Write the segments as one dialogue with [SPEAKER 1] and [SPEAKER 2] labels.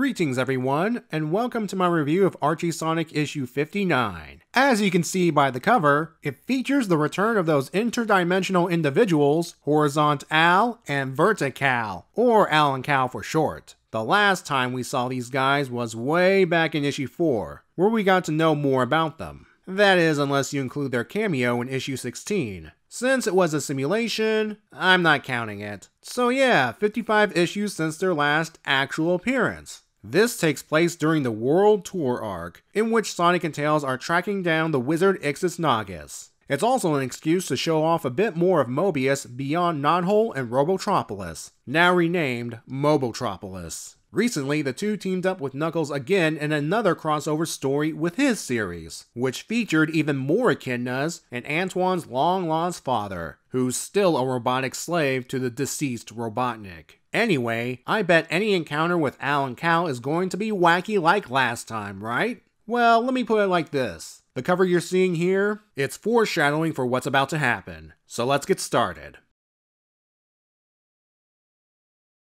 [SPEAKER 1] Greetings everyone, and welcome to my review of Archie Sonic issue 59. As you can see by the cover, it features the return of those interdimensional individuals, Horizontal and Vertical, or Al and Cal for short. The last time we saw these guys was way back in issue 4, where we got to know more about them. That is, unless you include their cameo in issue 16. Since it was a simulation, I'm not counting it. So yeah, 55 issues since their last actual appearance. This takes place during the World Tour arc, in which Sonic and Tails are tracking down the wizard Ixis Naugus. It's also an excuse to show off a bit more of Mobius beyond Knothole and Robotropolis, now renamed Mobotropolis. Recently, the two teamed up with Knuckles again in another crossover story with his series, which featured even more echidnas and Antoine's long-lost father, who's still a robotic slave to the deceased Robotnik. Anyway, I bet any encounter with Al and Cal is going to be wacky like last time, right? Well, let me put it like this. The cover you're seeing here, it's foreshadowing for what's about to happen. So let's get started.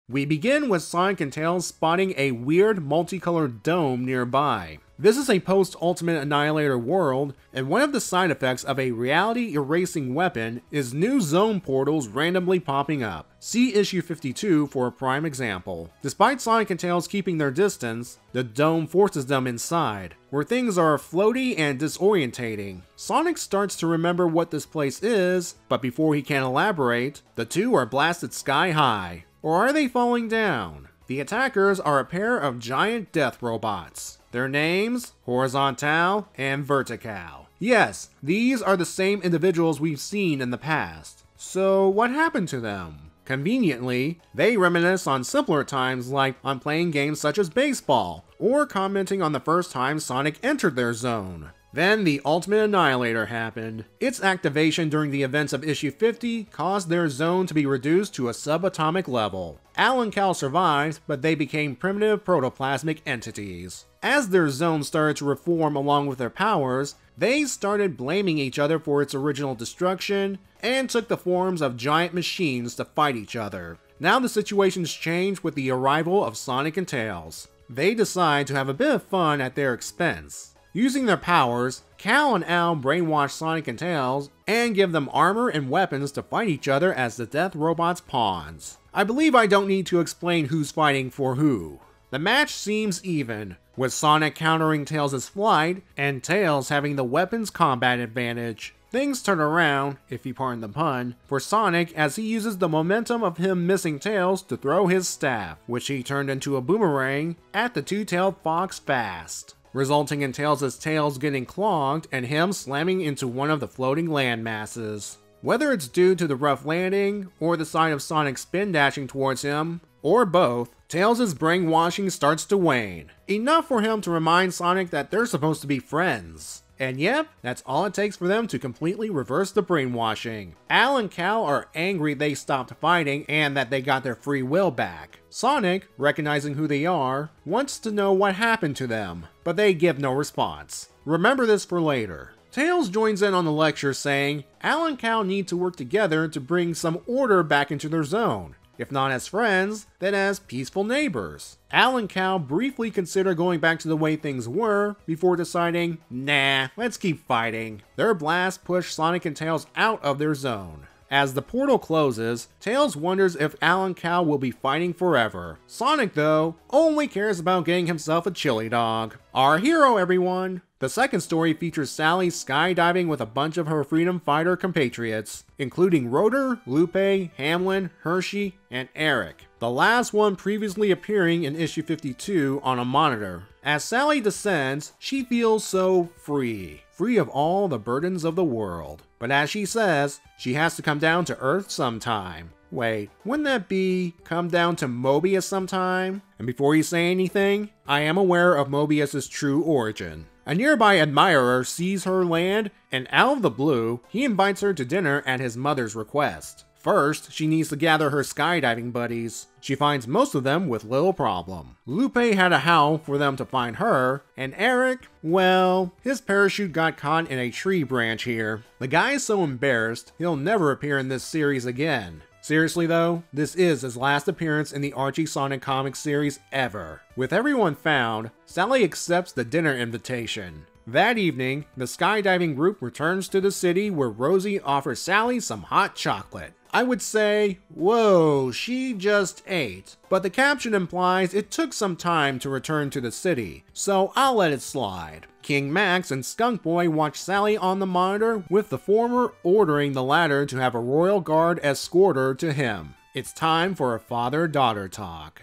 [SPEAKER 1] We begin with Sonic and Tails spotting a weird multicolored dome nearby. This is a post-Ultimate Annihilator world, and one of the side effects of a reality-erasing weapon is new zone portals randomly popping up. See issue 52 for a prime example. Despite Sonic and Tails keeping their distance, the dome forces them inside, where things are floaty and disorientating. Sonic starts to remember what this place is, but before he can elaborate, the two are blasted sky high. Or are they falling down? The attackers are a pair of giant death robots. Their names, Horizontal and Vertical. Yes, these are the same individuals we've seen in the past. So what happened to them? Conveniently, they reminisce on simpler times like on playing games such as baseball, or commenting on the first time Sonic entered their zone. Then the Ultimate Annihilator happened. Its activation during the events of issue 50 caused their zone to be reduced to a subatomic level. Al and Cal survived, but they became primitive protoplasmic entities. As their zone started to reform along with their powers, they started blaming each other for its original destruction, and took the forms of giant machines to fight each other. Now the situation's changed with the arrival of Sonic and Tails. They decide to have a bit of fun at their expense. Using their powers, Cal and Al brainwash Sonic and Tails, and give them armor and weapons to fight each other as the Death Robot's pawns. I believe I don't need to explain who's fighting for who. The match seems even, with Sonic countering Tails' flight, and Tails having the weapons combat advantage. Things turn around, if you pardon the pun, for Sonic as he uses the momentum of him missing Tails to throw his staff, which he turned into a boomerang, at the two-tailed fox fast, resulting in Tails' tails getting clogged and him slamming into one of the floating land masses. Whether it's due to the rough landing, or the sight of Sonic spin dashing towards him, or both, Tails' brainwashing starts to wane. Enough for him to remind Sonic that they're supposed to be friends. And yep, that's all it takes for them to completely reverse the brainwashing. Al and Cal are angry they stopped fighting and that they got their free will back. Sonic, recognizing who they are, wants to know what happened to them, but they give no response. Remember this for later. Tails joins in on the lecture saying Al and Cal need to work together to bring some order back into their zone. If not as friends, then as peaceful neighbors. Al and Cal briefly consider going back to the way things were, before deciding, nah, let's keep fighting. Their blast pushed Sonic and Tails out of their zone. As the portal closes, Tails wonders if Al and Cal will be fighting forever. Sonic, though, only cares about getting himself a chili dog. Our hero, everyone! The second story features Sally skydiving with a bunch of her freedom fighter compatriots, including Rotor, Lupe, Hamlin, Hershey, and Eric. The last one previously appearing in issue 52 on a monitor. As Sally descends, she feels so free of all the burdens of the world. But as she says, she has to come down to Earth sometime. Wait, wouldn't that be come down to Mobius sometime? And before you say anything, I am aware of Mobius' true origin. A nearby admirer sees her land, and out of the blue, he invites her to dinner at his mother's request. First, she needs to gather her skydiving buddies. She finds most of them with little problem. Lupe had a howl for them to find her, and Eric, well, his parachute got caught in a tree branch here. The guy is so embarrassed, he'll never appear in this series again. Seriously though, this is his last appearance in the Archie Sonic comic series ever. With everyone found, Sally accepts the dinner invitation. That evening, the skydiving group returns to the city where Rosie offers Sally some hot chocolate. I would say, whoa, she just ate. But the caption implies it took some time to return to the city, so I'll let it slide. King Max and Skunk Boy watch Sally on the monitor, with the former ordering the latter to have a royal guard escort her to him. It's time for a father-daughter talk.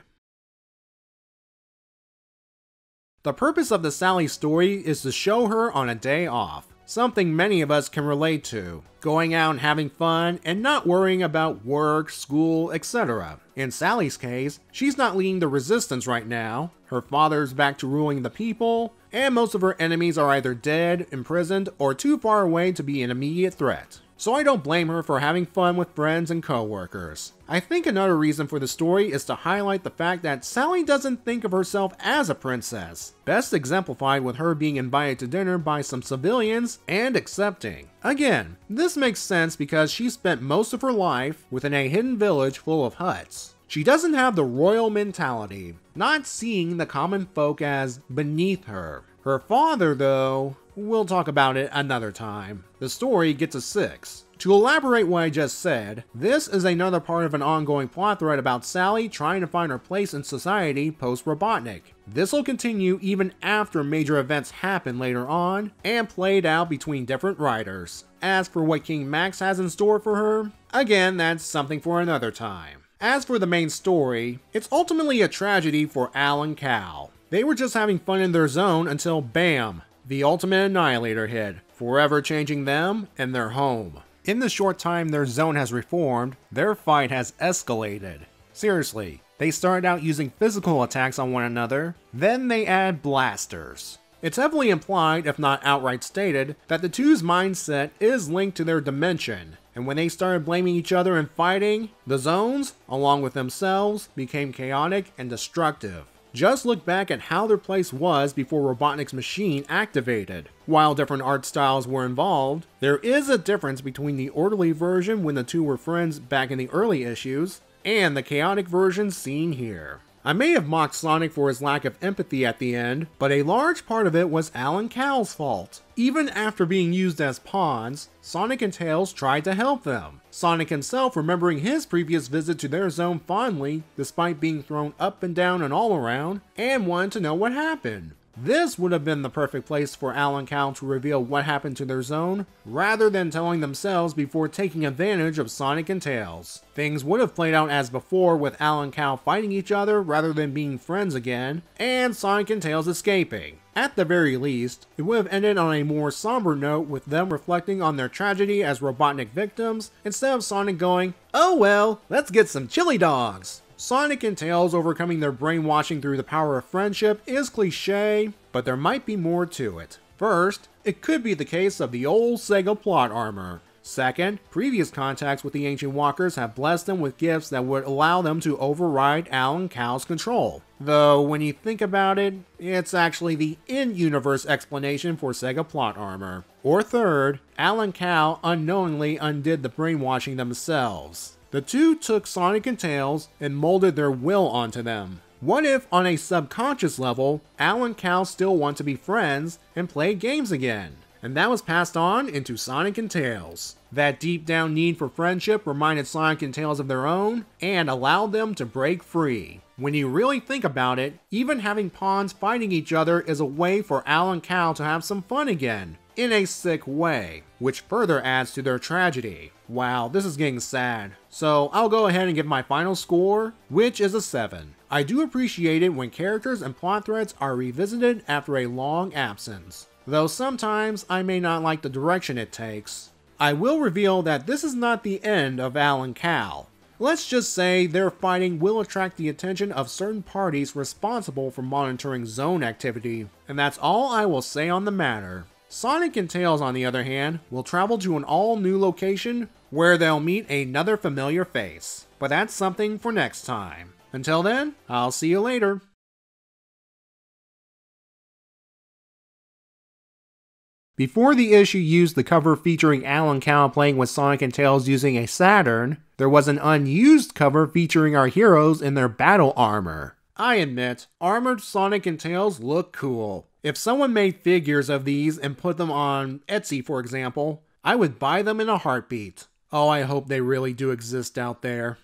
[SPEAKER 1] The purpose of the Sally story is to show her on a day off, something many of us can relate to, going out and having fun and not worrying about work, school, etc. In Sally's case, she's not leading the resistance right now, her father's back to ruling the people, and most of her enemies are either dead, imprisoned, or too far away to be an immediate threat. So I don't blame her for having fun with friends and co-workers. I think another reason for the story is to highlight the fact that Sally doesn't think of herself as a princess, best exemplified with her being invited to dinner by some civilians and accepting. Again, this makes sense because she spent most of her life within a hidden village full of huts. She doesn't have the royal mentality, not seeing the common folk as beneath her. Her father, though, we'll talk about it another time. The story gets a 6. To elaborate what I just said, this is another part of an ongoing plot thread about Sally trying to find her place in society post-Robotnik. This will continue even after major events happen later on, and played out between different writers. As for what King Max has in store for her, again, that's something for another time. As for the main story, it's ultimately a tragedy for Al and Cal. They were just having fun in their zone until BAM! The ultimate Annihilator hit, forever changing them and their home. In the short time their zone has reformed, their fight has escalated. Seriously, they started out using physical attacks on one another, then they add blasters. It's heavily implied, if not outright stated, that the two's mindset is linked to their dimension, and when they started blaming each other and fighting, the zones, along with themselves, became chaotic and destructive. Just look back at how their place was before Robotnik's machine activated. While different art styles were involved, there is a difference between the orderly version when the two were friends back in the early issues, and the chaotic version seen here. I may have mocked Sonic for his lack of empathy at the end, but a large part of it was Alan Cal's fault. Even after being used as pawns, Sonic and Tails tried to help them. Sonic himself remembering his previous visit to their zone fondly, despite being thrown up and down and all around, and wanted to know what happened. This would have been the perfect place for Alan Cal to reveal what happened to their zone, rather than telling themselves before taking advantage of Sonic and Tails. Things would have played out as before with Alan Cal fighting each other rather than being friends again, and Sonic and Tails escaping. At the very least, it would have ended on a more somber note with them reflecting on their tragedy as Robotnik victims, instead of Sonic going, "Oh well, let's get some chili dogs." Sonic and Tails overcoming their brainwashing through the power of friendship is cliche, but there might be more to it. First, it could be the case of the old Sega plot armor. Second, previous contacts with the Ancient Walkers have blessed them with gifts that would allow them to override Alan Cal's control. Though, when you think about it, it's actually the in-universe explanation for Sega plot armor. Or third, Alan Cal unknowingly undid the brainwashing themselves. The two took Sonic and Tails and molded their will onto them. What if, on a subconscious level, Al and Cal still want to be friends and play games again? And that was passed on into Sonic and Tails. That deep down need for friendship reminded Sonic and Tails of their own, and allowed them to break free. When you really think about it, even having pawns fighting each other is a way for Al and Cal to have some fun again, in a sick way, which further adds to their tragedy. Wow, this is getting sad. So I'll go ahead and give my final score, which is a 7. I do appreciate it when characters and plot threads are revisited after a long absence, though sometimes I may not like the direction it takes. I will reveal that this is not the end of Al and Cal. Let's just say their fighting will attract the attention of certain parties responsible for monitoring zone activity, and that's all I will say on the matter. Sonic and Tails, on the other hand, will travel to an all-new location where they'll meet another familiar face. But that's something for next time. Until then, I'll see you later. Before the issue used the cover featuring Alan Cow playing with Sonic and Tails using a Saturn, there was an unused cover featuring our heroes in their battle armor. I admit, armored Sonic and Tails look cool. If someone made figures of these and put them on Etsy, for example, I would buy them in a heartbeat. Oh, I hope they really do exist out there.